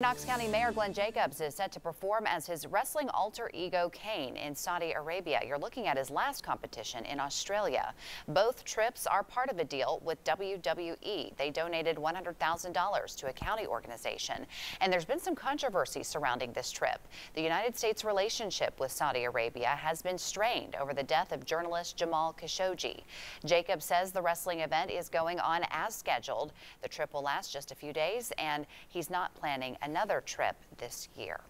Knox County Mayor Glenn Jacobs is set to perform as his wrestling alter ego Kane in Saudi Arabia. You're looking at his last competition in Australia. Both trips are part of a deal with WWE. They donated $100,000 to a county organization, and there's been some controversy surrounding this trip. The United States relationship with Saudi Arabia has been strained over the death of journalist Jamal Khashoggi. Jacobs says the wrestling event is going on as scheduled. The trip will last just a few days, and he's not planning another trip this year.